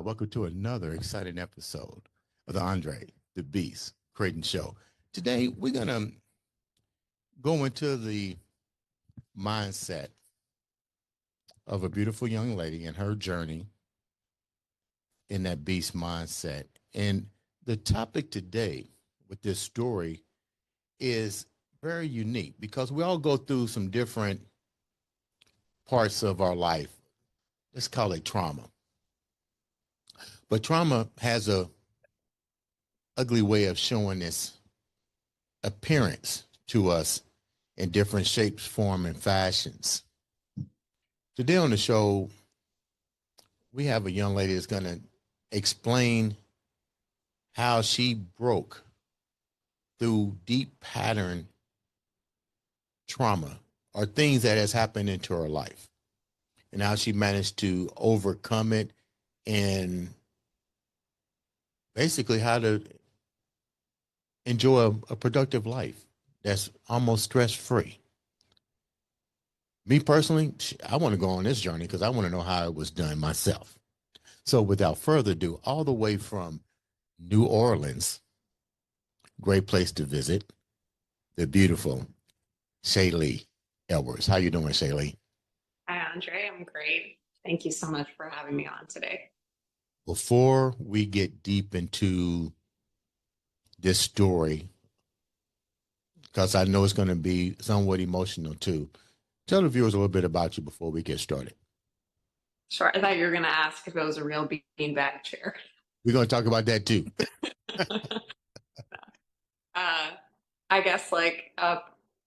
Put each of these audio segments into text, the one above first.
Welcome to another exciting episode of the Andre The Beast Crayton Show. Today, we're going to go into the mindset of a beautiful young lady and her journey in that beast mindset. And the topic today with this story is very unique because we all go through some different parts of our life. Let's call it trauma. But trauma has a ugly way of showing its appearance to us in different shapes, form, and fashions. Today on the show, we have a young lady that's going to explain how she broke through deep pattern trauma or things that has happened into her life and how she managed to overcome it and basically how to enjoy a productive life that's almost stress-free. Me personally, I want to go on this journey because I want to know how it was done myself. So without further ado, all the way from New Orleans, great place to visit, the beautiful Shaylee Edwards. How you doing, Shaylee? Hi, Andre. I'm great. Thank you so much for having me on today. Before we get deep into this story, because I know it's going to be somewhat emotional too, tell the viewers a little bit about you before we get started. Sure. I thought you were going to ask if it was a real beanbag chair. We're going to talk about that too. I guess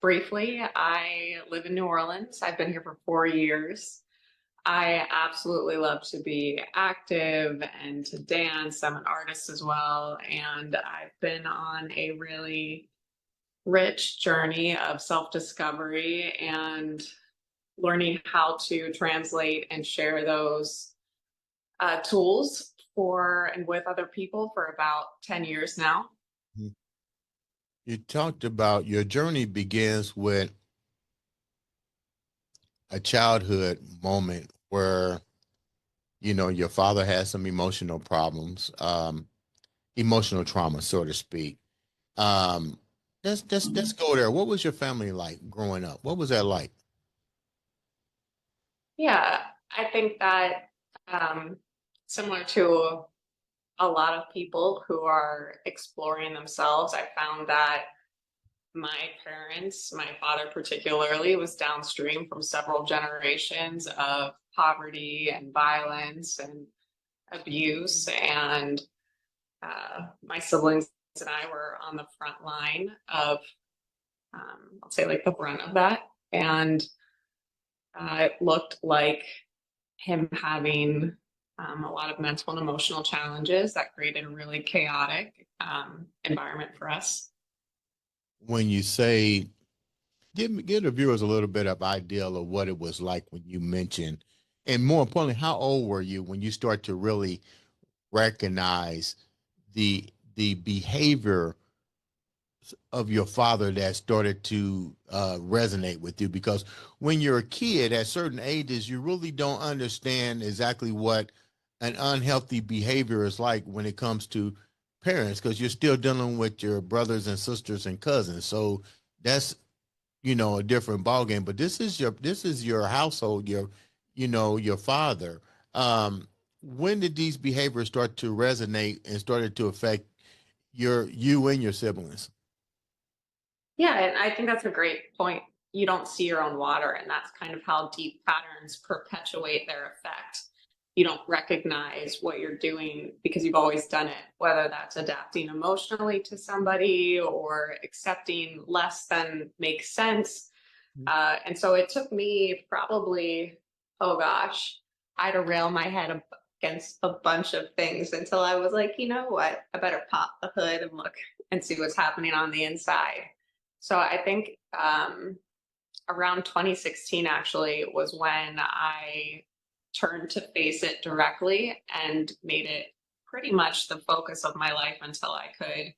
briefly, I live in New Orleans. I've been here for 4 years. I absolutely love to be active and to dance. I'm an artist as well. And I've been on a really rich journey of self-discovery and learning how to translate and share those tools for and with other people for about 10 years now. You talked about your journey begins with a childhood moment where, you know, your father had some emotional problems, emotional trauma, so to speak. Let's go there. What was your family like growing up? What was that like? Yeah, I think that similar to a lot of people who are exploring themselves, I found that my parents, my father particularly, was downstream from several generations of poverty and violence and abuse. And my siblings and I were on the front line of, I'll say, like the brunt of that. And it looked like him having a lot of mental and emotional challenges that created a really chaotic environment for us. When you say, give the viewers a little bit of idea of what it was like when you mentioned, and more importantly, how old were you when you start to really recognize the behavior of your father that started to resonate with you? Because when you're a kid at certain ages, you really don't understand exactly what an unhealthy behavior is like when it comes to parents, because you're still dealing with your brothers and sisters and cousins. So that's, you know, a different ballgame. But this is your household, your father. When did these behaviors start to resonate and started to affect you and your siblings? Yeah, and I think that's a great point. You don't see your own water, and that's kind of how deep patterns perpetuate their effect. You don't recognize what you're doing because you've always done it, whether that's adapting emotionally to somebody or accepting less than makes sense. And so it took me probably, oh gosh, I had to rail my head against a bunch of things until I was like, you know what, I better pop the hood and look and see what's happening on the inside. So I think around 2016 actually was when I turned to face it directly and made it pretty much the focus of my life until I could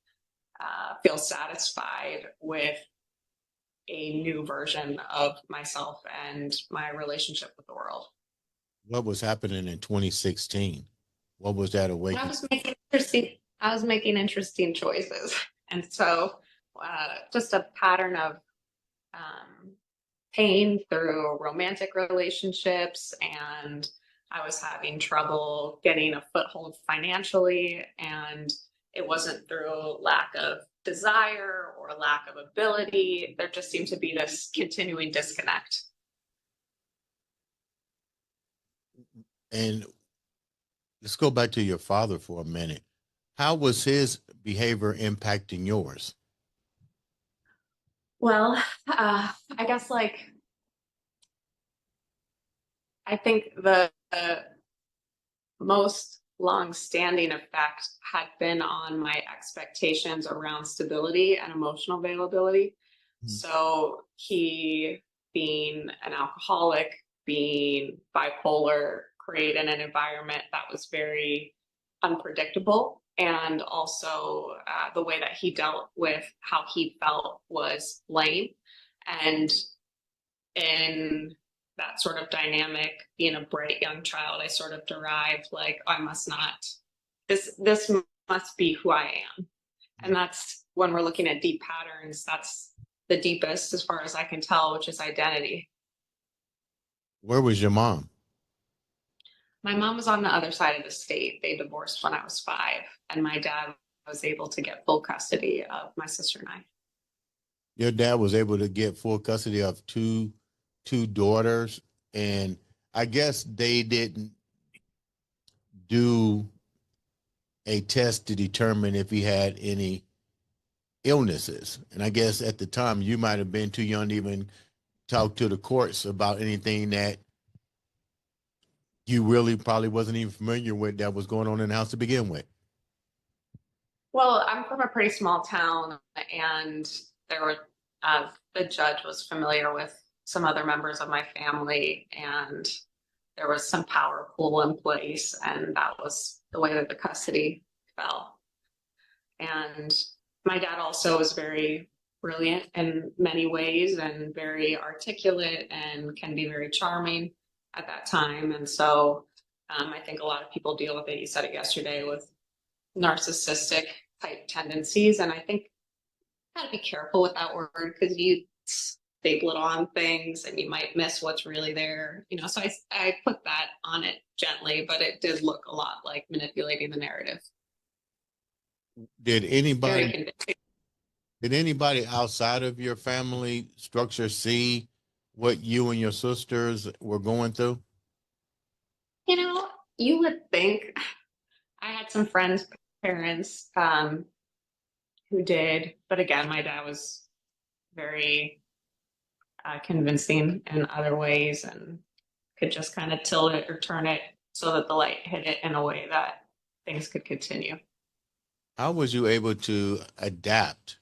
feel satisfied with a new version of myself and my relationship with the world. What was happening in 2016? What was that I awakening? was making interesting choices. And so just a pattern of um, pain through romantic relationships, and I was having trouble getting a foothold financially, and it wasn't through lack of desire or lack of ability. There just seemed to be this continuing disconnect. And let's go back to your father for a minute. How was his behavior impacting yours? Well, I guess like I think the most long-standing effect had been on my expectations around stability and emotional availability. Mhm. So he, being an alcoholic, being bipolar, created an environment that was very unpredictable. And also the way that he dealt with how he felt was lame. And in that sort of dynamic, being a bright young child, I sort of derived like, I must not, this must be who I am. And that's when we're looking at deep patterns, that's the deepest as far as I can tell, which is identity. Where was your mom? My mom was on the other side of the state. They divorced when I was 5, and my dad was able to get full custody of my sister and I. Your dad was able to get full custody of two daughters, and I guess they didn't do a test to determine if he had any illnesses. And I guess at the time you might have been too young to even talk to the courts about anything that you really probably wasn't even familiar with that was going on in the house to begin with. Well, I'm from a pretty small town, and there were the judge was familiar with some other members of my family, and there was some power pool in place, and that was the way that the custody fell. And my dad also was very brilliant in many ways and very articulate and can be very charming at that time. And so I think a lot of people deal with it. You said it yesterday with narcissistic type tendencies. And I think you gotta be careful with that word because you staple it on things and you might miss what's really there. So I put that on it gently, but it did look a lot like manipulating the narrative. Did Very anybody convincing. did anybody outside of your family structure see what you and your sisters were going through? You know, you would think I had some friends' parents who did, but again, my dad was very convincing in other ways and could just kind of tilt it or turn it so that the light hit it in a way that things could continue. How was you able to adapt,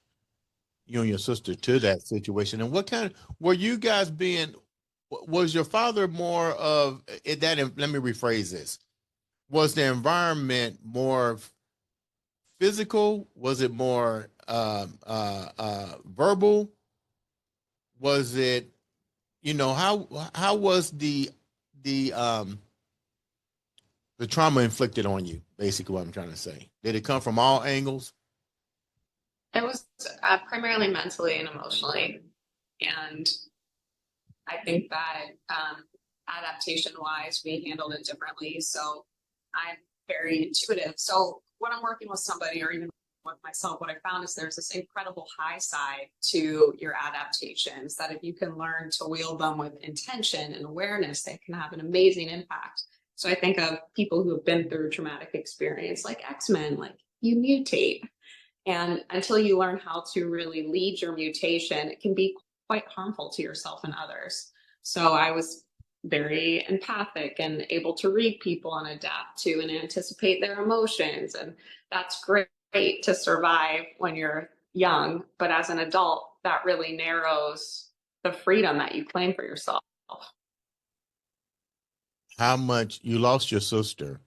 you and your sister, to that situation? And what kind of were you guys being? Was your father more of that? Let me rephrase this. Was the environment more physical? Was it more verbal? Was it, how was the the trauma inflicted on you? Basically, what I'm trying to say. Did it come from all angles? It was primarily mentally and emotionally. And I think that adaptation wise, we handled it differently. So I'm very intuitive. So when I'm working with somebody or even with myself, what I found is there's this incredible high side to your adaptations that if you can learn to wield them with intention and awareness, they can have an amazing impact. So I think of people who have been through traumatic experience like X-Men, like you mutate. And until you learn how to really lead your mutation, it can be quite harmful to yourself and others. So I was very empathic and able to read people and adapt to and anticipate their emotions. And that's great to survive when you're young. But as an adult, that really narrows the freedom that you claim for yourself. How much you lost your sister?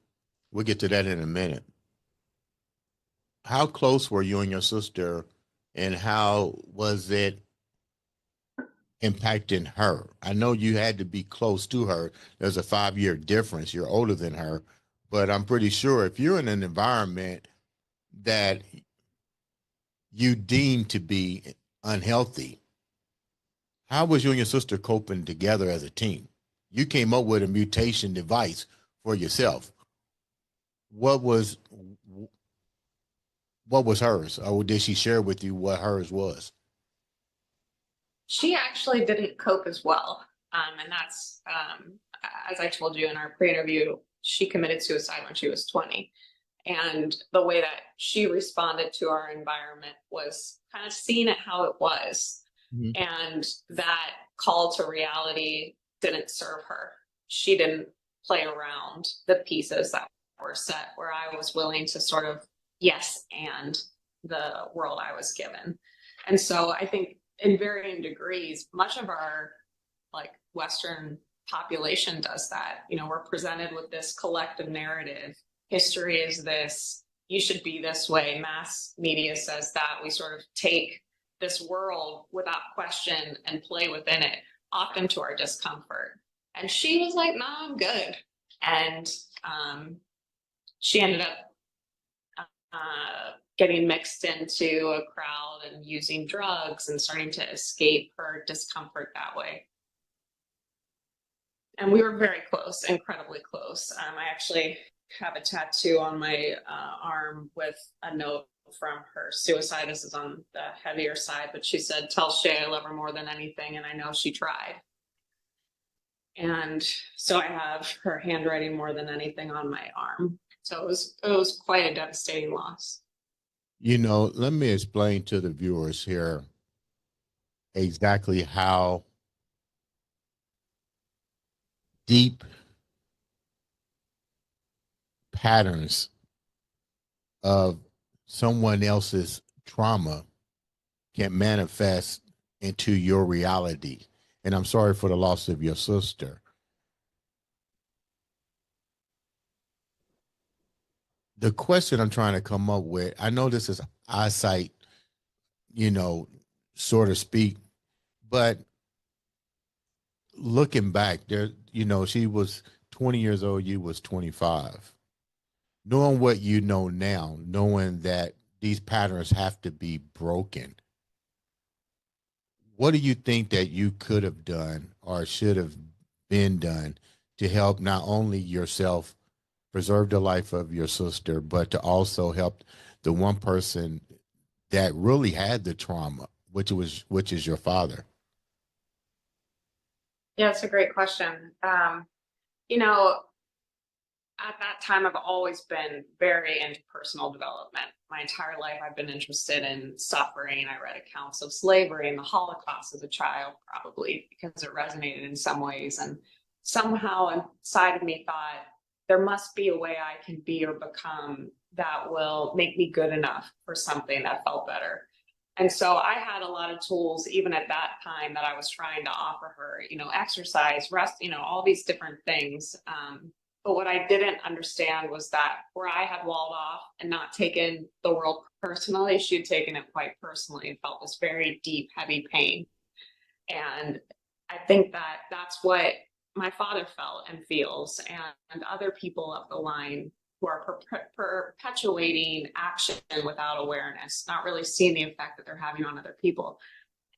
We'll get to that in a minute. How close were you and your sister, and how was it impacting her? I know you had to be close to her. There's a 5-year difference. You're older than her, But I'm pretty sure if you're in an environment that you deem to be unhealthy, how was you and your sister coping together as a team? You came up with a mutation device for yourself. What was what was hers, or did she share with you what hers was? She actually didn't cope as well. And that's, as I told you in our pre interview, she committed suicide when she was 20. And the way that she responded to our environment was kind of seeing it how it was. Mhm. And that call to reality didn't serve her. She didn't play around the pieces that were set where I was willing to sort of yes and the world I was given. And so I think in varying degrees, much of our like Western population does that. You know, we're presented with this collective narrative. History is this, you should be this way. Mass media says that. We sort of take this world without question and play within it, often to our discomfort. And she was like, no, I'm good. And she ended up getting mixed into a crowd and using drugs and starting to escape her discomfort that way. And we were very close, incredibly close. I actually have a tattoo on my arm with a note from her suicide. This is on the heavier side, but she said, "Tell Shay I love her more than anything, and I know she tried." And so I have her handwriting more than anything on my arm. So it was quite a devastating loss. You know, let me explain to the viewers here exactly how deep patterns of someone else's trauma can manifest into your reality. And I'm sorry for the loss of your sister. The question I'm trying to come up with, I know this is eyesight, you know, so to speak, but looking back there, you know, she was 20 years old, you was 25. Knowing what you know now, knowing that these patterns have to be broken, what do you think that you could have done or should have been done to help not only yourself preserve the life of your sister, but to also help the one person that really had the trauma, which is your father? Yeah, it's a great question. You know, at that time, I've always been very into personal development. My entire life, I've been interested in suffering. I read accounts of slavery and the Holocaust as a child, probably because it resonated in some ways. And somehow inside of me thought, there must be a way I can be or become that will make me good enough for something that felt better. And so I had a lot of tools, even at that time, that I was trying to offer her, you know, exercise, rest, you know, all these different things. But what I didn't understand was that where I had walled off and not taken the world personally, she had taken it quite personally and felt this very deep, heavy pain. And I think that that's what my father felt and feels, and other people up the line who are perpetuating action without awareness, not really seeing the effect that they're having on other people.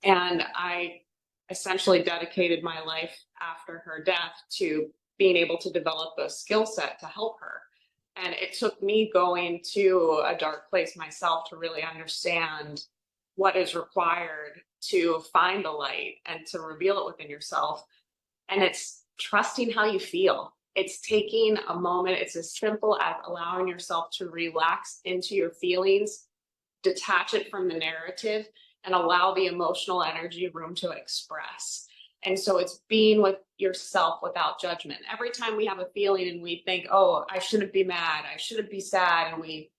And I essentially dedicated my life after her death to being able to develop a skill set to help her. And it took me going to a dark place myself to really understand what is required to find the light and to reveal it within yourself. And it's trusting how you feel. It's taking a moment. It's as simple as allowing yourself to relax into your feelings, detach it from the narrative, and allow the emotional energy room to express. And so it's being with yourself without judgment. Every time we have a feeling and we think, oh, I shouldn't be mad, I shouldn't be sad, and we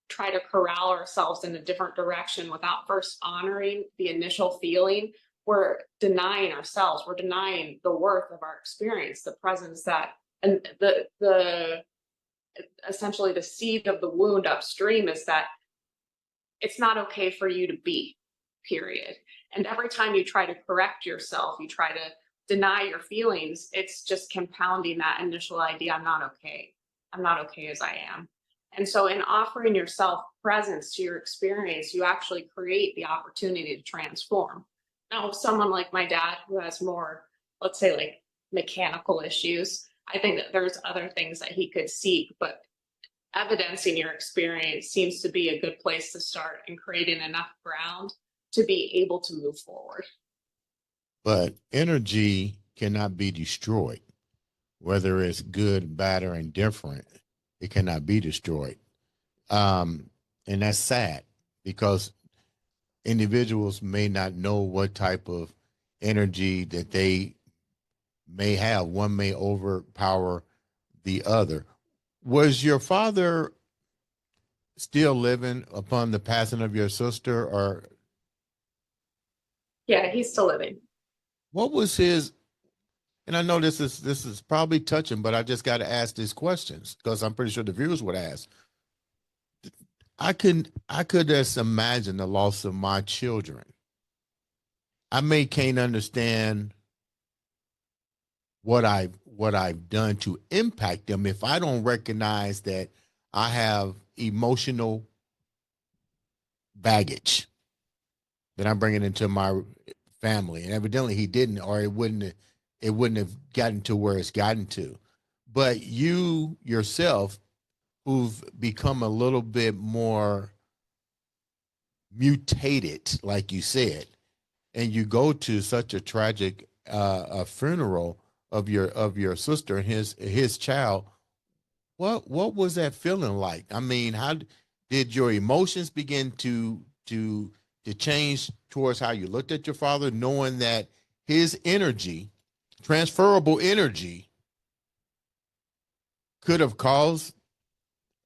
try to corral ourselves in a different direction without first honoring the initial feeling, we're denying ourselves, we're denying the worth of our experience, the presence that, and the essentially the seed of the wound upstream is that it's not okay for you to be, period. And every time you try to correct yourself, you try to deny your feelings, it's just compounding that initial idea, I'm not okay. I'm not okay as I am. And so in offering yourself presence to your experience, you actually create the opportunity to transform. Now, with someone like my dad who has more, let's say, like mechanical issues, I think that there's other things that he could seek, but evidencing your experience seems to be a good place to start and creating enough ground to be able to move forward. But energy cannot be destroyed, whether it's good, bad, or indifferent. It cannot be destroyed. And that's sad because individuals may not know what type of energy that they may have. One may overpower the other. Was your father still living upon the passing of your sister, or Yeah, he's still living. what was his? And I know this is probably touching, but I just got to ask these questions because I'm pretty sure the viewers would ask. I could just imagine the loss of my children. I may can't understand what I've done to impact them if I don't recognize that I have emotional baggage that I'm bringing into my family, and evidently he didn't, or it wouldn't have gotten to where it's gotten to. But you yourself, who've become a little bit more mutated, like you said, and you go to such a tragic a funeral of your sister and his child. What was that feeling like? I mean, how did your emotions begin to change towards how you looked at your father, knowing that his energy, transferable energy, could have caused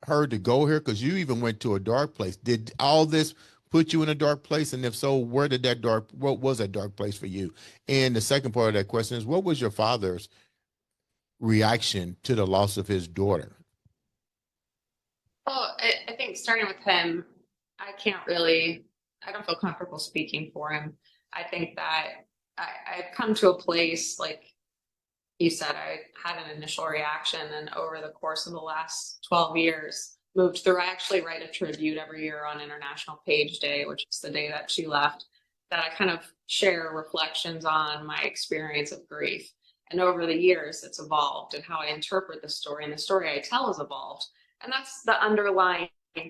her to go here? Because you even went to a dark place. Did all this put you in a dark place? And if so, what was that dark place for you? And the second part of that question is, what was your father's reaction to the loss of his daughter? Well, I think starting with him, I don't feel comfortable speaking for him. I think that I've come to a place, like you said, I had an initial reaction, and over the course of the last 12 years, moved through. I actually write a tribute every year on International Page Day, which is the day that she left, that I kind of share reflections on my experience of grief. And over the years, it's evolved, and how I interpret the story and the story I tell has evolved. And that's the underlying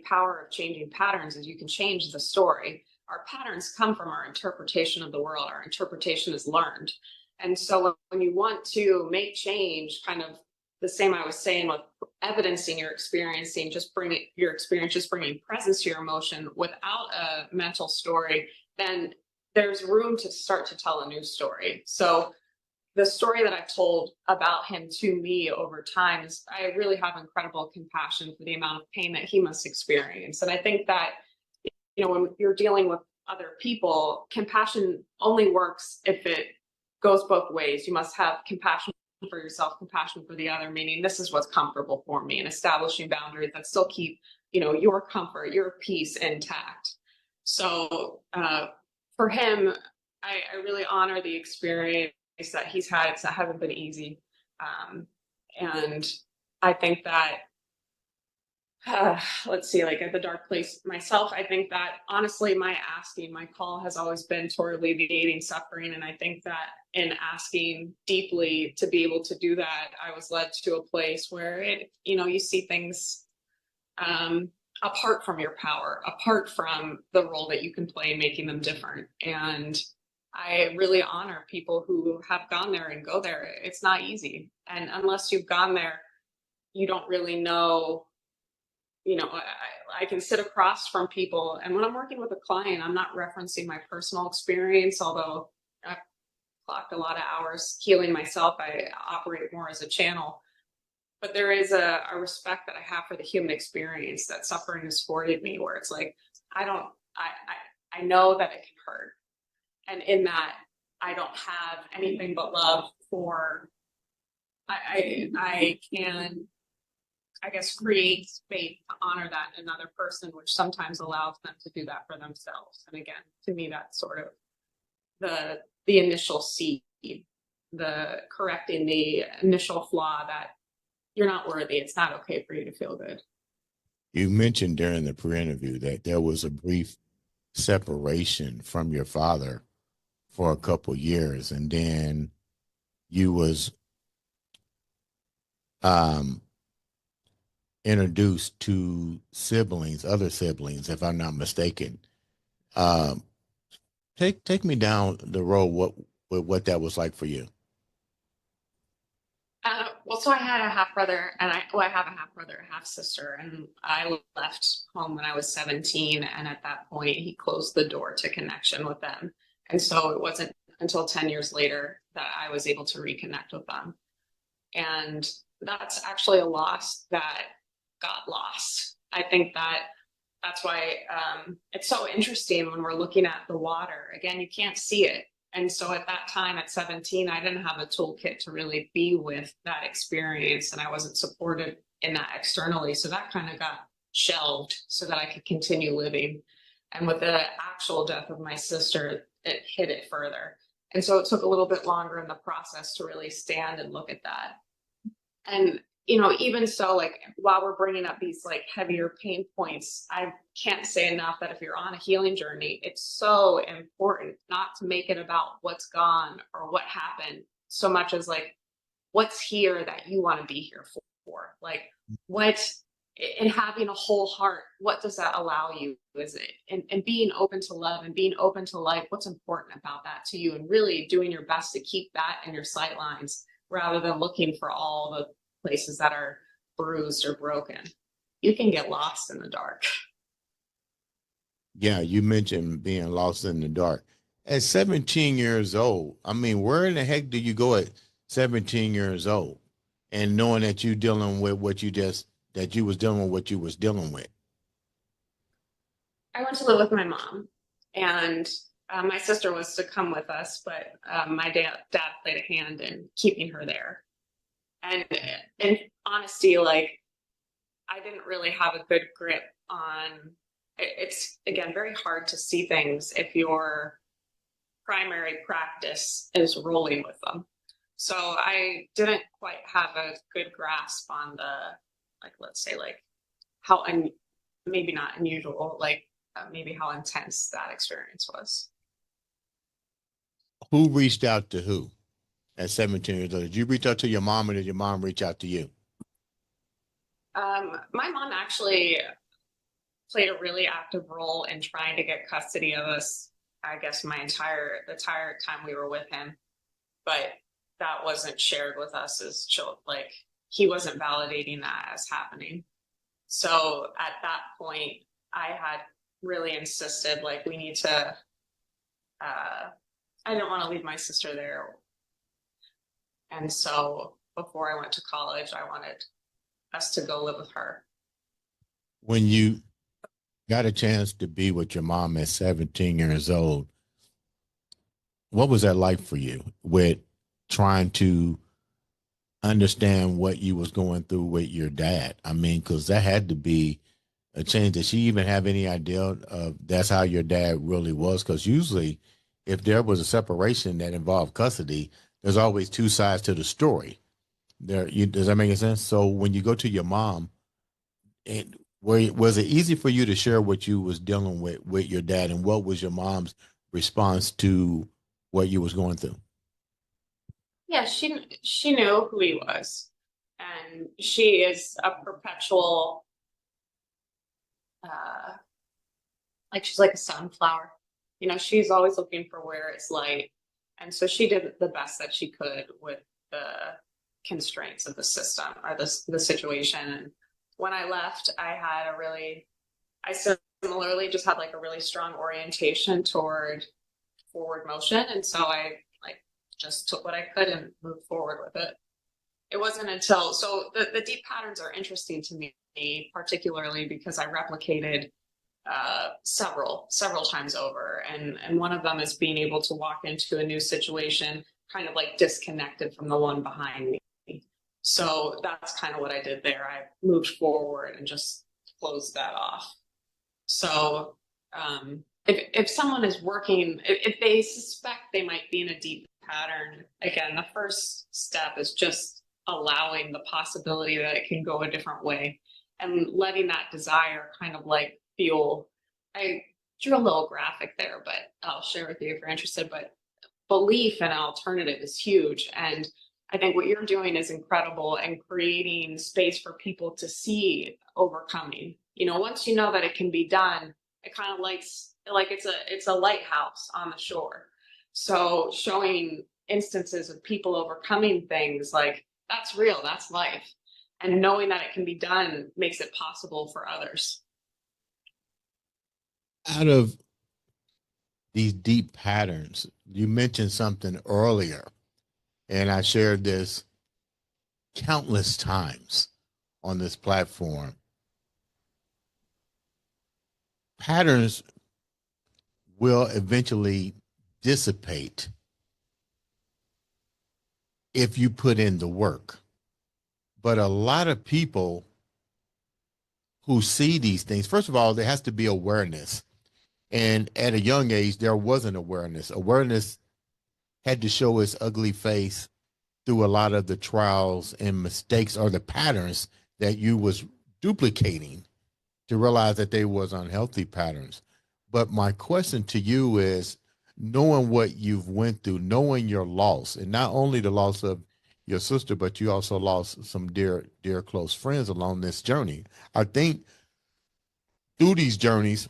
power of changing patterns, is you can change the story. Our patterns come from our interpretation of the world. Our interpretation is learned. And so when you want to make change, kind of the same I was saying with evidencing your experiencing, just bringing your experience, just bringing presence to your emotion without a mental story, then there's room to start to tell a new story. So the story that I've told about him to me over time is, I really have incredible compassion for the amount of pain that he must experience. And I think that, when you're dealing with other people, compassion only works if it goes both ways. You must have compassion for yourself, compassion for the other, meaning this is what's comfortable for me, and establishing boundaries that still keep, your comfort, your peace intact. So for him, I really honor the experience that he's had. It hasn't been easy. And I think that, let's see, like at the dark place myself, I think that honestly, my call has always been toward alleviating suffering. And I think that in asking deeply to be able to do that, I was led to a place where you see things apart from your power, apart from the role that you can play in making them different. And I really honor people who have gone there and go there. It's not easy. And unless you've gone there, you don't really know. I can sit across from people, and when I'm working with a client, I'm not referencing my personal experience, although I've clocked a lot of hours healing myself. I operate more as a channel. But there is a respect that I have for the human experience that suffering has afforded me, where it's like, I know that it can hurt. And in that, I don't have anything but love for, I can, I guess, create space to honor that in another person, which sometimes allows them to do that for themselves. And again, to me, that's sort of the initial seed, the correcting the initial flaw that, you're not worthy. It's not okay for you to feel good. You mentioned during the pre-interview that there was a brief separation from your father for a couple years, and then you was um, introduced to siblings, other siblings, if I'm not mistaken. Um, take me down the road. What that was like for you? Well, so I had a half brother, and I have a half brother, a half sister, and I left home when I was 17. And at that point, he closed the door to connection with them. And so it wasn't until 10 years later that I was able to reconnect with them. And that's actually a loss that got lost. I think that's why it's so interesting when we're looking at the water. Again, you can't see it. And so at that time, at 17, I didn't have a toolkit to really be with that experience, and I wasn't supported in that externally. So that kind of got shelved so that I could continue living. And with the actual death of my sister, it hit it further. And so it took a little bit longer in the process to really stand and look at that. And even so, like, while we're bringing up these like heavier pain points, I can't say enough that if you're on a healing journey, it's so important not to make it about what's gone or what happened so much as like what's here that you want to be here for. Like, what, and having a whole heart, what does that allow you? Is it, and being open to love and being open to life, what's important about that to you, and really doing your best to keep that in your sight lines rather than looking for all the places that are bruised or broken. You can get lost in the dark. Yeah, you mentioned being lost in the dark. At 17 years old, I mean, where in the heck do you go at 17 years old and knowing that you dealing with that you was dealing with what you was dealing with? I went to live with my mom, and my sister was to come with us, but my dad played a hand in keeping her there. And in honesty, like, I didn't really have a good grip on it's again very hard to see things if your primary practice is rolling with them. So I didn't quite have a good grasp on the, like, let's say, like, how maybe not unusual, like maybe how intense that experience was. Who reached out to who at 17 years old? Did you reach out to your mom, or did your mom reach out to you? My mom actually played a really active role in trying to get custody of us, I guess, the entire time we were with him. But that wasn't shared with us as children. Like, he wasn't validating that as happening. So at that point, I had really insisted, like, we need to, I didn't want to leave my sister there. And so before I went to college, I wanted us to go live with her. When you got a chance to be with your mom at 17 years old, what was that like for you with trying to understand what you was going through with your dad? I mean, because that had to be a change. Did she even have any idea of that's how your dad really was? Because usually, if there was a separation that involved custody, there's always two sides to the story. Does that make sense? So when you go to your mom, was it easy for you to share what you was dealing with your dad, and what was your mom's response to what you was going through? Yeah, she knew who he was, and she is a perpetual, uh, like, she's like a sunflower. She's always looking for where it's light, and so she did the best that she could with the constraints of the system or the situation. And when I left, I similarly just had like a really strong orientation toward forward motion, and so I just took what I could and moved forward with it. It wasn't until, so the deep patterns are interesting to me, particularly because I replicated several times over. And one of them is being able to walk into a new situation, kind of like disconnected from the one behind me. So that's kind of what I did there. I moved forward and just closed that off. So if someone is working, if they suspect they might be in a deep pattern, again, the first step is just allowing the possibility that it can go a different way and letting that desire kind of like fuel. I drew a little graphic there, but I'll share with you if you're interested. But belief in an alternative is huge. And I think what you're doing is incredible and creating space for people to see overcoming. You know, once you know that it can be done, it kind of like it's a lighthouse on the shore. So showing instances of people overcoming things like that's real, that's life. And knowing that it can be done makes it possible for others. Out of these deep patterns, you mentioned something earlier, and I shared this countless times on this platform. Patterns will eventually dissipate if you put in the work. But a lot of people who see these things, first of all, there has to be awareness. And at a young age, there wasn't awareness. Awareness had to show its ugly face through a lot of the trials and mistakes or the patterns that you was duplicating to realize that they was unhealthy patterns. But my question to you is, knowing what you've went through, knowing your loss, and not only the loss of your sister, but you also lost some dear, dear close friends along this journey. I think through these journeys,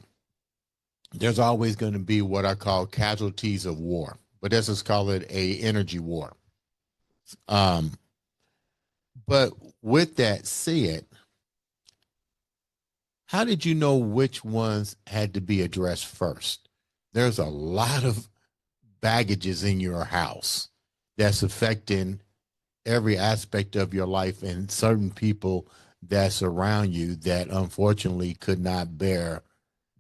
there's always going to be what I call casualties of war, but let's just call it a energy war. Um, but with that said, how did you know which ones had to be addressed first? There's a lot of baggages in your house that's affecting every aspect of your life and certain people that surround you that unfortunately could not bear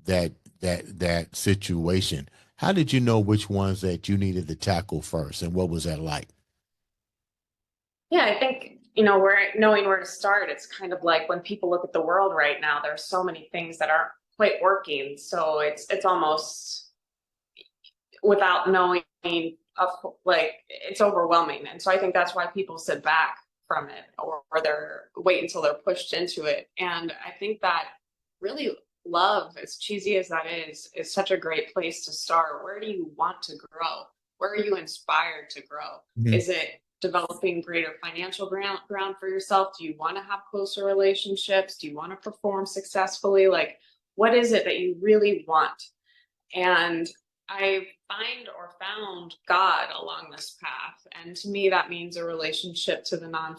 that situation. How did you know which ones that you needed to tackle first, and what was that like? Yeah, I think, you know, where knowing where to start, it's kind of like when people look at the world right now, there are so many things that aren't quite working. So it's almost without knowing of like it's overwhelming. And so I think that's why people sit back from it or they're wait until they're pushed into it. And I think that really love, as cheesy as that is such a great place to start. Where do you want to grow? Where are you inspired to grow? Mhm. Is it developing greater financial ground for yourself? Do you want to have closer relationships? Do you want to perform successfully? Like, what is it that you really want? And I found God along this path. And to me, that means a relationship to the non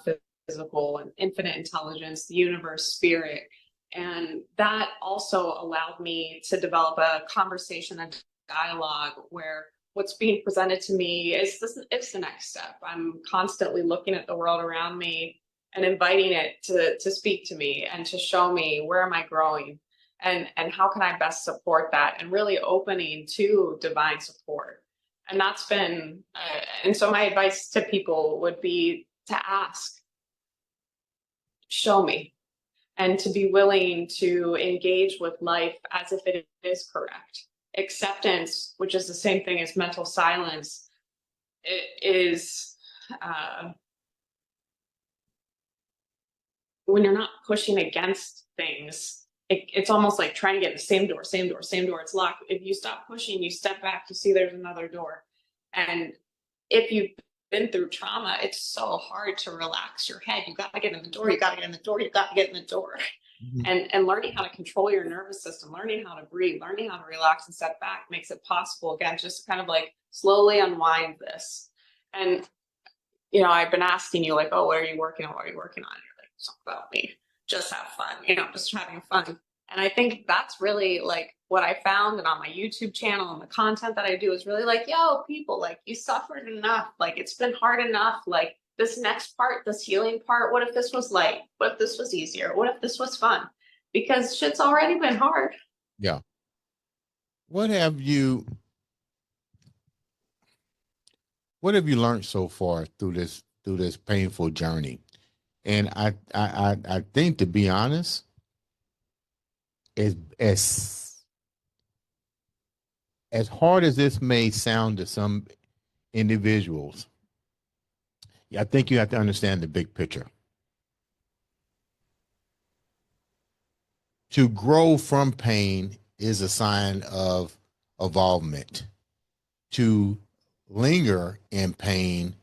physical and infinite intelligence, the universe, spirit. And that also allowed me to develop a conversation, a dialogue where what's being presented to me is it's the next step. I'm constantly looking at the world around me and inviting it to speak to me and to show me where am I growing and how can I best support that, and really opening to divine support. And that's been and so my advice to people would be to ask, show me, and to be willing to engage with life as if it is correct. Acceptance, which is the same thing as mental silence, it is when you're not pushing against things, it's almost like trying to get in the same door, same door, same door. It's locked. If you stop pushing, you step back, you see there's another door. And if you've been through trauma, it's so hard to relax your head. You got to get in the door. You got to get in the door. You got to get in the door. Mhm. And learning how to control your nervous system, learning how to breathe, learning how to relax and step back makes it possible again, just to kind of like slowly unwind this. And you know, I've been asking you like, oh, what are you working on? What are you working on? And you're like, something about me. Just have fun, you know, just having fun. And I think that's really like what I found, and on my YouTube channel and the content that I do is really like, yo, people, like you suffered enough. Like it's been hard enough. Like this next part, this healing part, what if this was light? What if this was easier? What if this was fun? Because shit's already been hard. Yeah. What have you what have you learned so far through this painful journey? And I think, to be honest, as as hard as this may sound to some individuals, I think you have to understand the big picture. To grow from pain is a sign of evolvement. To linger in pain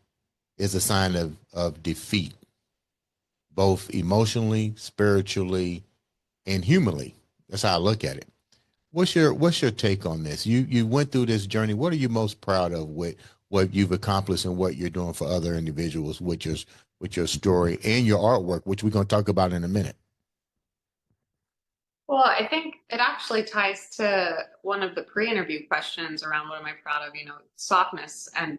is a sign of defeat, both emotionally, spiritually, and humanly. That's how I look at it. What's your take on this? You went through this journey. What are you most proud of with what you've accomplished and what you're doing for other individuals with your story and your artwork, which we're going to talk about in a minute? Well, I think it actually ties to one of the pre-interview questions around what am I proud of, softness and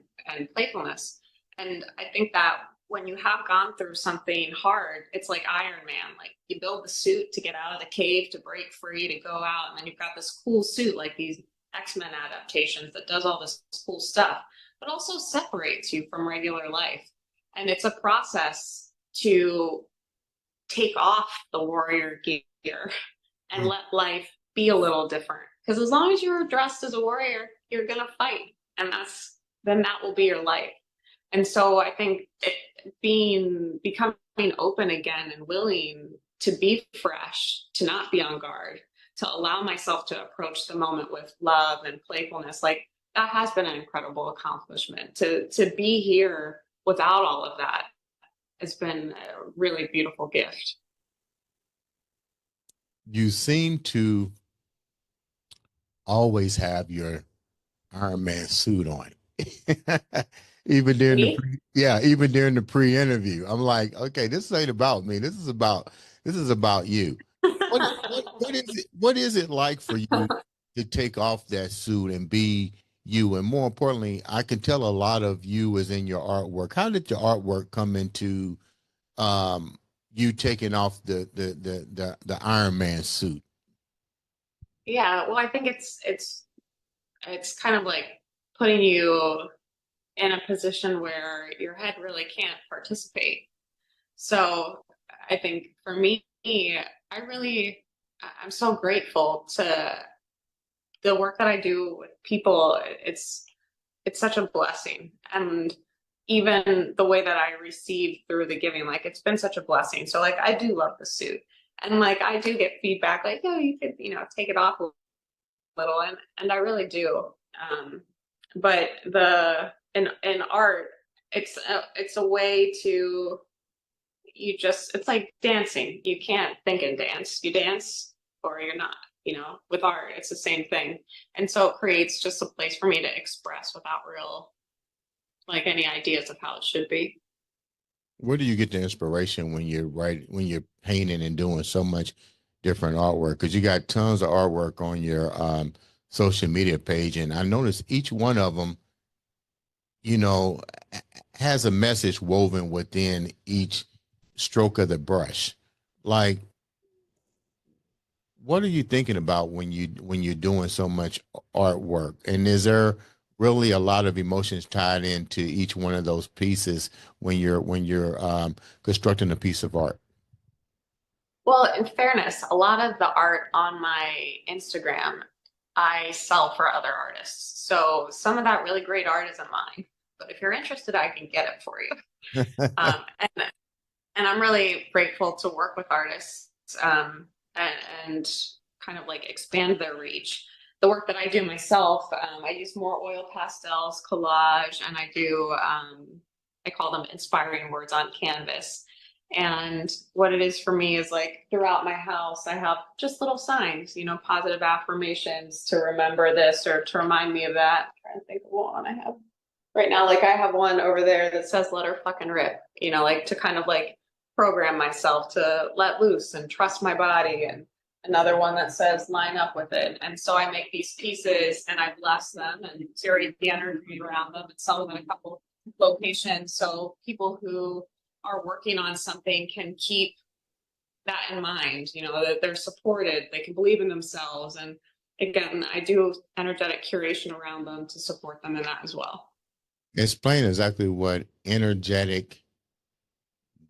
playfulness. And I think that when you have gone through something hard, it's like Iron Man. Like you build the suit to get out of the cave, to break free, to go out, and then you've got this cool suit like these X-Men adaptations that does all this cool stuff, but also separates you from regular life. And it's a process to take off the warrior gear and let life be a little different. Because as long as you're dressed as a warrior, you're gonna fight, and then that will be your life. And so I think becoming open again and willing to be fresh, to not be on guard, to allow myself to approach the moment with love and playfulness, like that has been an incredible accomplishment. To be here without all of that has been a really beautiful gift. You seem to always have your Iron Man suit on. even during the Me? even during the pre-interview. I'm like, okay, this ain't about me. This is about you. What is it like for you to take off that suit and be you? And more importantly, I can tell a lot of you is in your artwork. How did your artwork come into you taking off the Iron Man suit? Yeah, well, I think it's kind of like putting you in a position where your head really can't participate. So I think for me, I'm so grateful to the work that I do with people. It's such a blessing. And even the way that I receive through the giving, like it's been such a blessing. So like I do love the suit. And like I do get feedback like, oh, you could, take it off a little, and I really do. But in art, it's a way to it's like dancing. You can't think and dance. You dance or you're not. With art, it's the same thing. And so it creates just a place for me to express without real like any ideas of how it should be. Where do you get the inspiration when you're painting and doing so much different artwork? Because you got tons of artwork on your social media page, and I noticed each one of them, you know, has a message woven within each stroke of the brush. Like, what are you thinking about when you're doing so much artwork? And is there really a lot of emotions tied into each one of those pieces when you're constructing a piece of art? Well, in fairness, a lot of the art on my Instagram I sell for other artists. So some of that really great art isn't mine. But if you're interested, I can get it for you. Um, and and I'm really grateful to work with artists and kind of like expand their reach. The work that I do myself, I use more oil pastels, collage, and I call them inspiring words on canvas. And what it is for me is like throughout my house, I have just little signs, positive affirmations to remember this or to remind me of that. I'm trying to think of one I have right now. Like I have one over there that says let her fucking rip, like to kind of like program myself to let loose and trust my body, and another one that says line up with it. And so I make these pieces and I bless them and curate the energy around them and sell them in a couple locations so people who are working on something can keep that in mind, that they're supported, they can believe in themselves. And again, I do energetic curation around them to support them in that as well. Explain exactly what energetic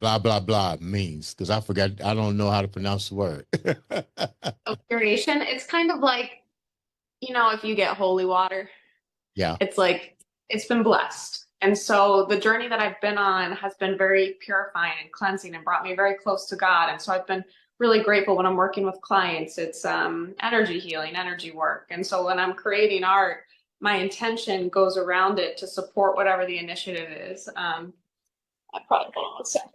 blah blah blah means, because I forgot. I don't know how to pronounce the word. So curation, it's kind of like, if you get holy water, Yeah. it's like it's been blessed. And so the journey that I've been on has been very purifying and cleansing and brought me very close to God. And so I've been really grateful when I'm working with clients. It's energy healing, energy work. And so when I'm creating art, my intention goes around it to support whatever the initiative is. I probably hold on a second.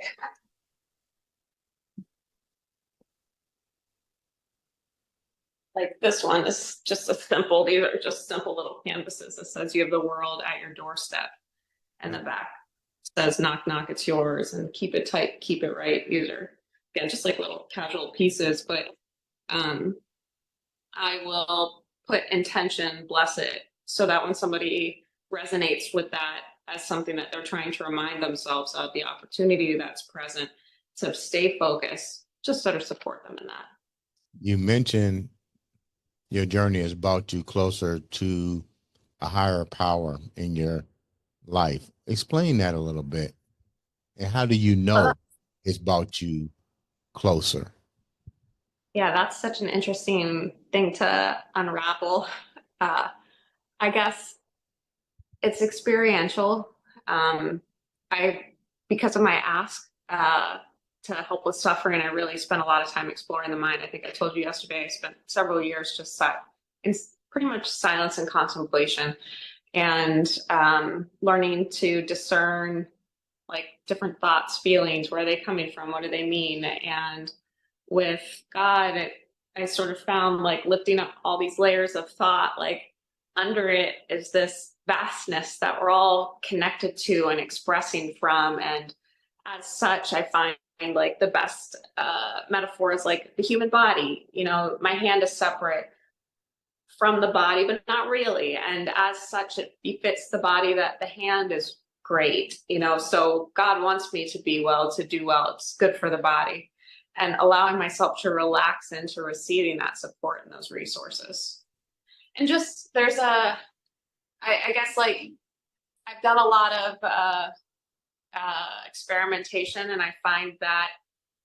Like this one is just a simple, these are just simple little canvases that says you have the world at your doorstep. And the back says knock knock, it's yours, and keep it tight, keep it right. These are again just like little casual pieces, but I will put intention, bless it, so that when somebody resonates with that as something that they're trying to remind themselves of, the opportunity that's present to stay focused, just sort of support them in that. You mentioned your journey has brought you closer to a higher power in your life. Explain that a little bit. And how do you know it's brought you closer? Yeah, that's such an interesting thing to unravel. I guess it's experiential. I, because of my ask to help with suffering, I really spent a lot of time exploring the mind. I think I told you yesterday, I spent several years just in pretty much silence and contemplation, and learning to discern like different thoughts, feelings, where are they coming from? What do they mean? And with God, I sort of found like lifting up all these layers of thought, like under it is this vastness that we're all connected to and expressing from. And as such, I find like the best metaphor is like the human body. You know, my hand is separate from the body, but not really. And as such, it befits the body that the hand is great. You know, so God wants me to be well, to do well. It's good for the body. And allowing myself to relax into receiving that support and those resources. And just there's I guess like I've done a lot of experimentation, and I find that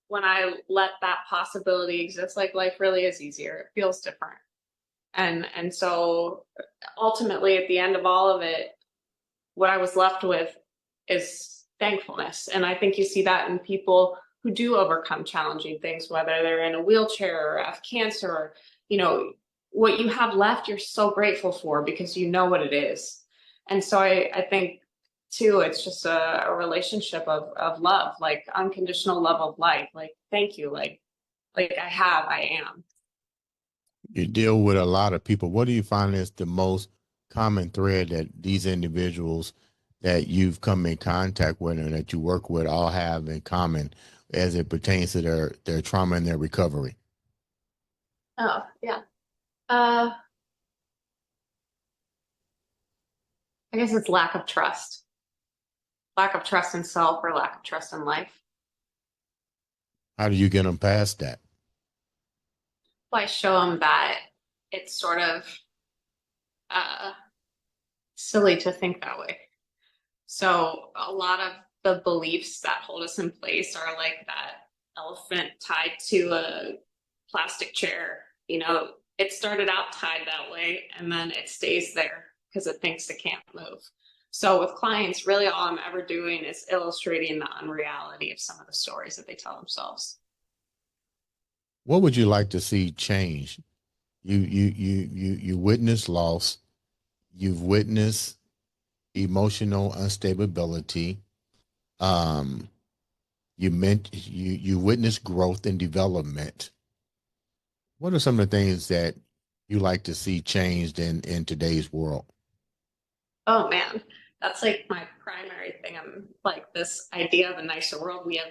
when I let that possibility exist, like life really is easier. It feels different. And so ultimately at the end of all of it, what I was left with is thankfulness. And I think you see that in people who do overcome challenging things, whether they're in a wheelchair or have cancer, or, you know, what you have left, you're so grateful for because you know what it is. And so I think too, it's just a relationship of love, like unconditional love of life. Like, thank you. Like I am. You deal with a lot of people. What do you find is the most common thread that these individuals that you've come in contact with and that you work with all have in common as it pertains to their trauma and their recovery? Oh, yeah. I guess it's lack of trust in self or lack of trust in life. How do you get them past that? Well, I show them that it's sort of uh, silly to think that way. So a lot of the beliefs that hold us in place are like that elephant tied to a plastic chair. You know, it started out tied that way and then it stays there because it thinks it can't move. So with clients, really all I'm ever doing is illustrating the unreality of some of the stories that they tell themselves. What would you like to see change? You witness loss. You've witnessed emotional instability. Um, you witness growth and development. What are some of the things that you like to see changed in today's world? Oh man, that's like my primary thing. I'm like this idea of a nicer world. We have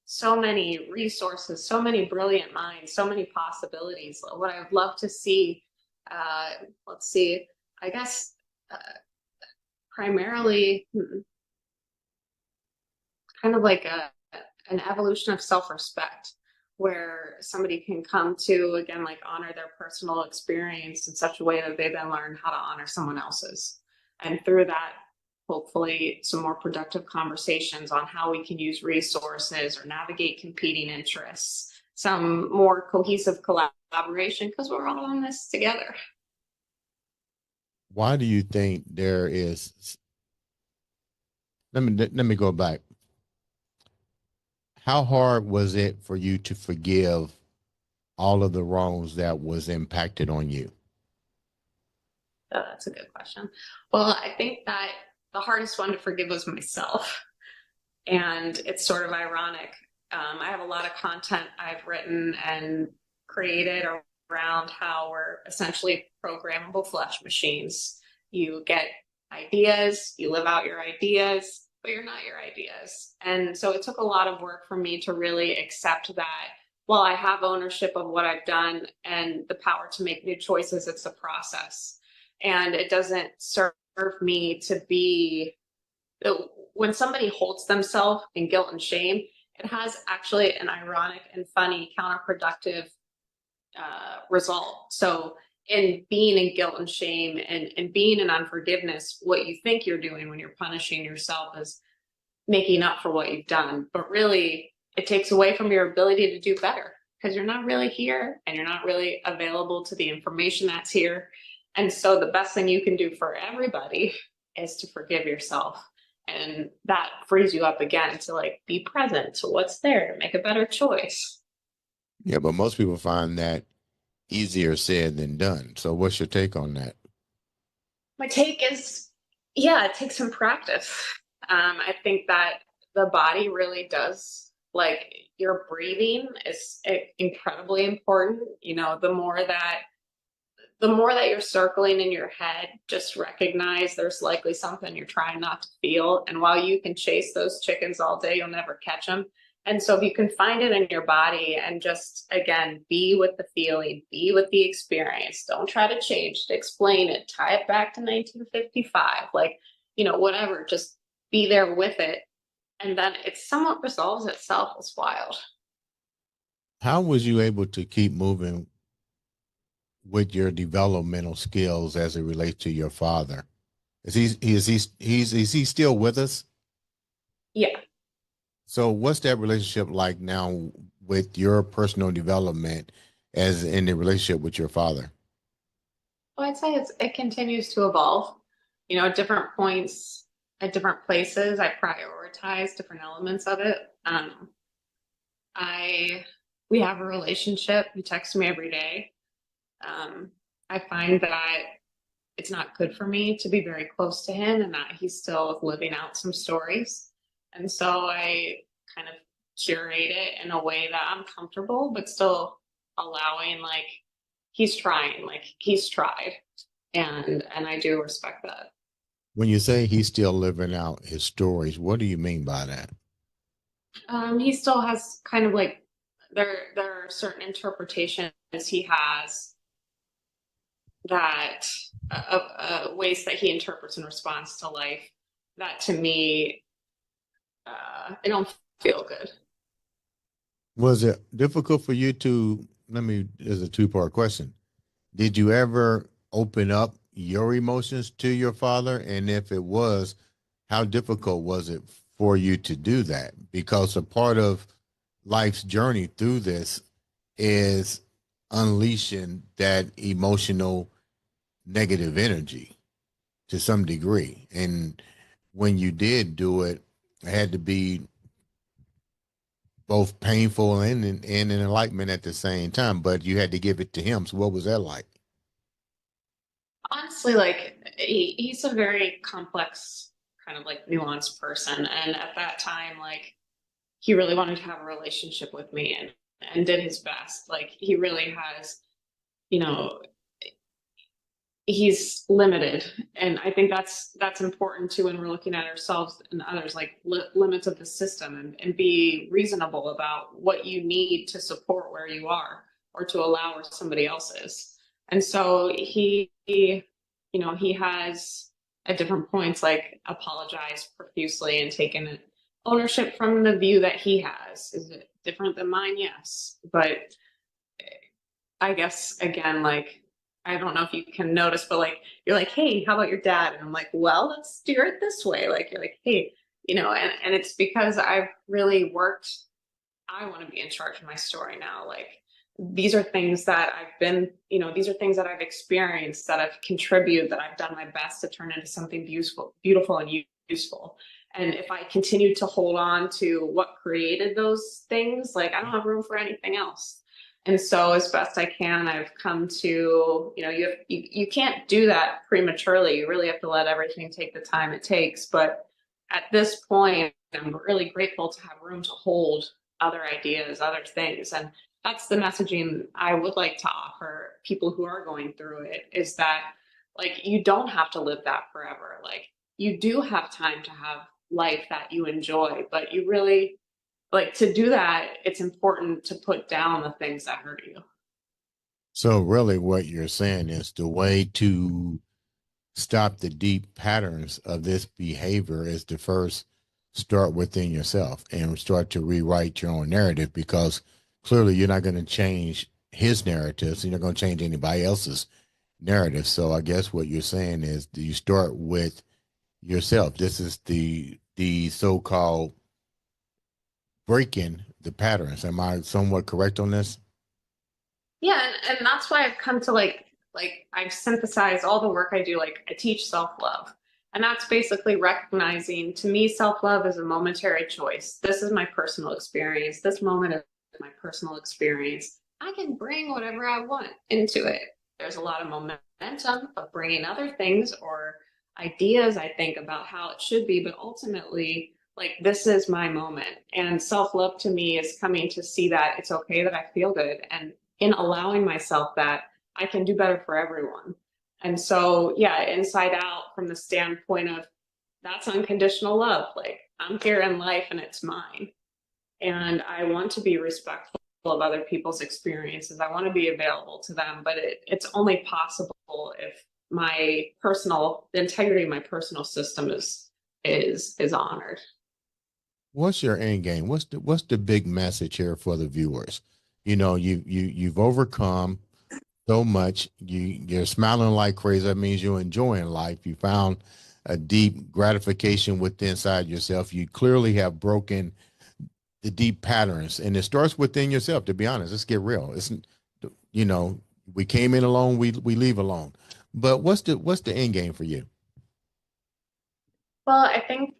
so many resources, so many brilliant minds, so many possibilities. What I'd love to see, uh, let's see, I guess uh, primarily kind of like an evolution of self-respect where somebody can come to again like honor their personal experience in such a way that they then learn how to honor someone else's, and through that hopefully some more productive conversations on how we can use resources or navigate competing interests, some more cohesive collaboration because we're all in this together. Why do you think there is let me go back. How hard was it for you to forgive all of the wrongs that was impacted on you? Oh, that's a good question. Well, I think that the hardest one to forgive was myself. And it's sort of ironic. I have a lot of content I've written and created around how we're essentially programmable flesh machines. You get ideas, you live out your ideas, but you're not your ideas. And so it took a lot of work for me to really accept that while I have ownership of what I've done and the power to make new choices, it's a process. And it doesn't serve me to be when somebody holds themselves in guilt and shame, it has actually an ironic and funny counterproductive result. So, in being in guilt and shame and being in unforgiveness, what you think you're doing when you're punishing yourself is making up for what you've done. But really, it takes away from your ability to do better because you're not really here and you're not really available to the information that's here. And so, the best thing you can do for everybody is to forgive yourself. And that frees you up again to like be present to what's there to make a better choice. Yeah, but most people find that easier said than done. So what's your take on that? My take is, yeah, it takes some practice. I think that the body really does, like your breathing is incredibly important. You know, the more that you're circling in your head, just recognize there's likely something you're trying not to feel. And while you can chase those chickens all day, you'll never catch them. And so if you can find it in your body and just, again, be with the feeling, be with the experience, don't try to change it, explain it, tie it back to 1955, like, whatever, just be there with it. And then it somewhat resolves itself. It's wild. How was you able to keep moving with your developmental skills as it relates to your father? Is he still with us? Yeah. So what's that relationship like now with your personal development as in the relationship with your father? Well, I'd say it continues to evolve. At different points, at different places, I prioritize different elements of it. I we have a relationship. He texts me every day. I find that it's not good for me to be very close to him and that he's still living out some stories. And so I kind of curate it in a way that I'm comfortable, but still allowing like he's tried. And I do respect that. When you say he's still living out his stories, what do you mean by that? He still has kind of like there are certain interpretations he has that ways that he interprets and responds to life that to me I don't feel good. Was it difficult for you to, let me, there's a two-part question. Did you ever open up your emotions to your father? And if it was, how difficult was it for you to do that? Because a part of life's journey through this is unleashing that emotional negative energy to some degree. And when you did do it, it had to be both painful and an enlightenment at the same time, but you had to give it to him. So what was that like? Honestly, like he's a very complex, kind of like nuanced person, and at that time, like he really wanted to have a relationship with me and did his best. Like he really has, you know, he's limited, and I think that's important too when we're looking at ourselves and others, like limits of the system, and be reasonable about what you need to support where you are or to allow where somebody else is. And so he has at different points like apologized profusely and taken ownership from the view that he has. Is it different than mine? Yes, but I guess again, like I don't know if you can notice, but like you're like, hey, how about your dad? And I'm like, well, let's steer it this way. Like you're like, hey, and it's because I've really worked. I want to be in charge of my story now. Like these are things that these are things that I've experienced, that I've contributed, that I've done my best to turn into something beautiful and useful. And if I continue to hold on to what created those things, like I don't have room for anything else. And so as best I can, I've come to, you can't do that prematurely. You really have to let everything take the time it takes. But at this point, I'm really grateful to have room to hold other ideas, other things. And that's the messaging I would like to offer people who are going through it, is that like you don't have to live that forever. Like you do have time to have life that you enjoy, but you really like to do that. It's important to put down the things that hurt you. So really what you're saying is the way to stop the deep patterns of this behavior is to first start within yourself and start to rewrite your own narrative, because clearly you're not going to change his narrative. So you're not going to change anybody else's narrative. So I guess what you're saying is you start with yourself. This is the so-called breaking the patterns. Am I somewhat correct on this? Yeah, and that's why I've come to like I've synthesized all the work I do. Like I teach self-love. And that's basically recognizing, to me, self-love is a momentary choice. This is my personal experience. This moment is my personal experience. I can bring whatever I want into it. There's a lot of momentum of bringing other things or ideas, I think, about how it should be, but ultimately, like this is my moment. And self-love to me is coming to see that it's okay that I feel good, and in allowing myself that, I can do better for everyone. And so, yeah, inside out, from the standpoint of that's unconditional love. Like I'm here in life and it's mine. And I want to be respectful of other people's experiences. I want to be available to them, but it's only possible if the integrity of my personal system is honored. What's your end game? What's the big message here for the viewers? You've overcome so much. You're smiling like crazy. That means you're enjoying life. You found a deep gratification within inside yourself. You clearly have broken the deep patterns, and it starts within yourself. To be honest, let's get real. It's you know we came in alone. We leave alone. But what's the end game for you? Well, I think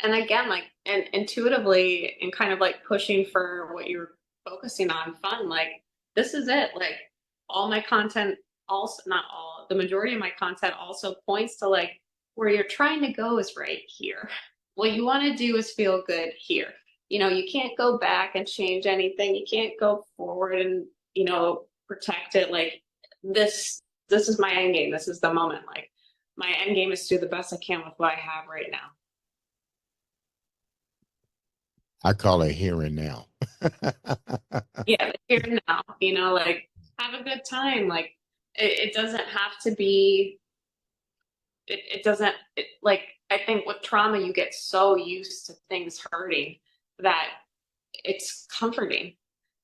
and again, like, and intuitively, and kind of like pushing for what you're focusing on, fun, like, this is it. Like, all my content, also, not all, the majority of my content also points to like where you're trying to go is right here. What you want to do is feel good here. You can't go back and change anything. You can't go forward and, protect it. Like, this is my end game. This is the moment. Like, my end game is to do the best I can with what I have right now. I call it here and now. Yeah, the here and now, like have a good time. Like it doesn't have to be, it doesn't, like, I think with trauma, you get so used to things hurting that it's comforting.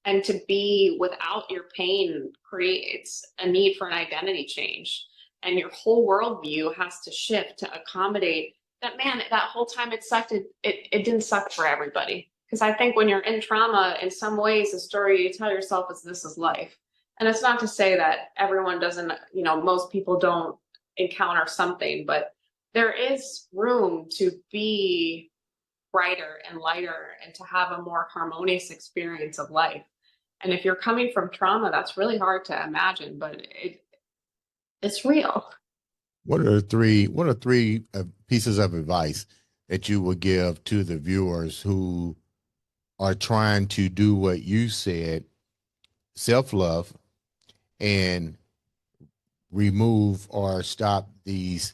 And to be without your pain creates a need for an identity change. And your whole worldview has to shift to accommodate that, man, that whole time it sucked, it didn't suck for everybody. Because I think when you're in trauma, in some ways, the story you tell yourself is this is life. And it's not to say that everyone doesn't, most people don't encounter something, but there is room to be brighter and lighter and to have a more harmonious experience of life. And if you're coming from trauma, that's really hard to imagine, but it's real. What are three pieces of advice that you would give to the viewers who are trying to do what you said, self-love, and remove or stop these,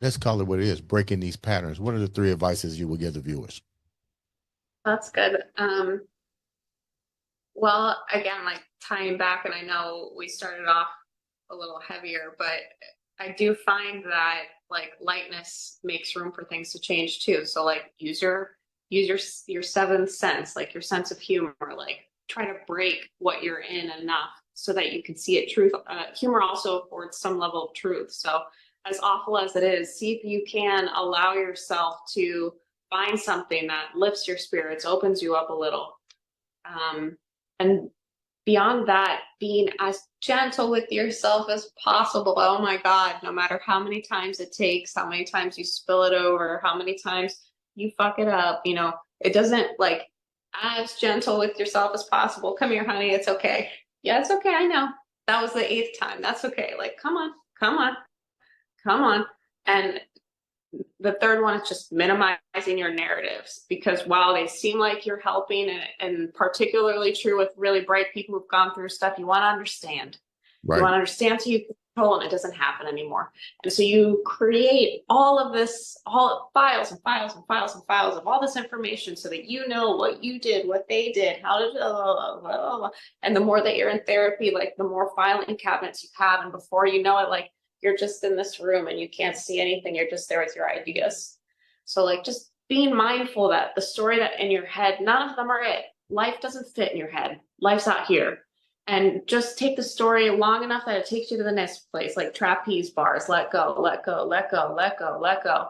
let's call it what it is, breaking these patterns? What are the three advices you would give the viewers? That's good. Well, again, like tying back, and I know we started off a little heavier, but I do find that like lightness makes room for things to change too. So like use your seventh sense, like your sense of humor, like try to break what you're in enough so that you can see it. Truth, humor also affords some level of truth. So as awful as it is, see if you can allow yourself to find something that lifts your spirits, opens you up a little, and beyond that, being as gentle with yourself as possible. Oh my God, no matter how many times it takes, how many times you spill it over, how many times you fuck it up, you know, it doesn't like as gentle with yourself as possible. Come here, honey, it's okay. Yeah, it's okay, I know. That was the 8th time. That's okay. Like, come on, come on, come on. And the third one is just minimizing your narratives, because while they seem like you're helping, and particularly true with really bright people who've gone through stuff, you want to understand. You want to understand so you control, and it doesn't happen anymore. And so you create all of this, all files and files and files and files of all this information so that you know what you did, what they did, how did, blah, blah, blah. And the more that you're in therapy, like the more filing cabinets you have. And before you know it, like you're just in this room and you can't see anything. You're just there with your ideas. So like just being mindful that the story that in your head, none of them are it. Life doesn't fit in your head. Life's out here. And just take the story long enough that it takes you to the next place, like trapeze bars, let go, let go, let go, let go, let go.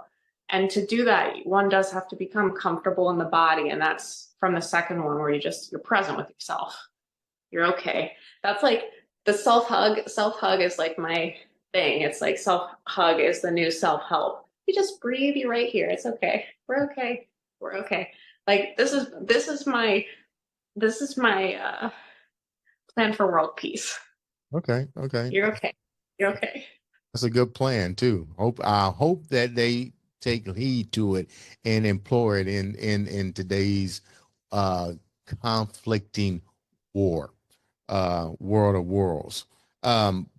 And to do that, one does have to become comfortable in the body. And that's from the second one where you're present with yourself. You're okay. That's like the self-hug. Self-hug is like my thing. It's like self-hug is the new self-help. You just breathe, you're right here. It's okay. We're okay. We're okay. Like this is my plan for world peace. Okay. You're okay. You're okay. That's a good plan too. I hope that they take heed to it and employ it in today's conflicting world of worlds.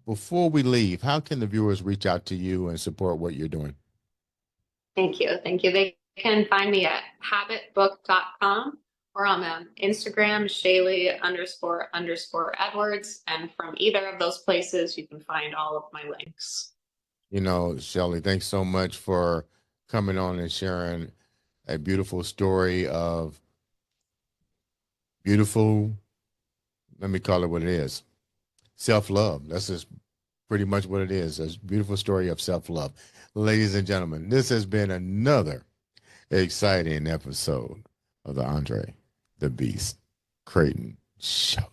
Before we leave, how can the viewers reach out to you and support what you're doing? Thank you. Thank you. They can find me at habitbook.com or on Instagram, Shaylee__Edwards. And from either of those places, you can find all of my links. You know, Shaylee, thanks so much for coming on and sharing a beautiful story of beautiful, let me call it what it is, self-love. That's just pretty much what it is. It's a beautiful story of self-love. Ladies and gentlemen, this has been another exciting episode of the Andre the Beast Crayton Show.